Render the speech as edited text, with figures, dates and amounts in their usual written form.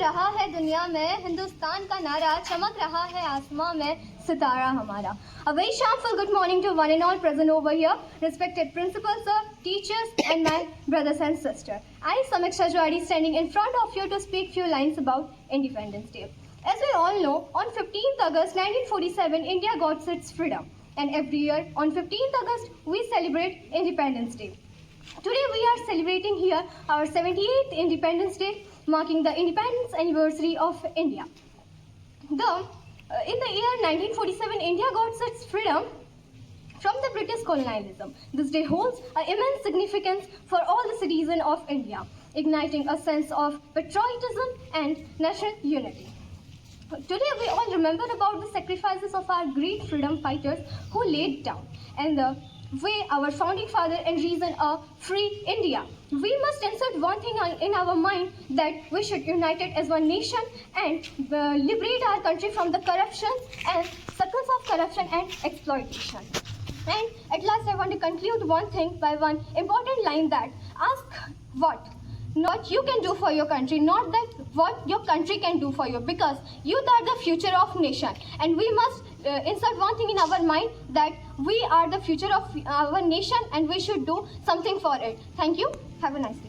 रहा है दुनिया में हिंदुस्तान का नारा, चमक रहा है आसमां में सितारा हमारा. A very sharpful good morning to one and all present over here, respected principals, sir, teachers, and my brothers and sisters. I, Samiksha Jawadi, standing in front of you to speak few lines about Independence Day. As we all know, on 15th August 1947, India got its freedom. And every year, on 15th August, we celebrate Independence Day. Today we are celebrating here our 78th Independence Day, marking the independence anniversary of India. In the year 1947, India got its freedom from the British colonialism. This day holds an immense significance for all the citizens of India, igniting a sense of patriotism and national unity. Today we all remember about the sacrifices of our great freedom fighters who laid down and the way our founding father envisioned a free India. We must insert one thing in our mind, that we should unite it as one nation and liberate our country from the corruption and circles of corruption and exploitation. And at last I want to conclude one thing by one important line, that ask what not you can do for your country, not that what your country can do for you, because you are the future of nation, and we must insert one thing in our mind, that we are the future of our nation and we should do something for it. Thank you. Have a nice day.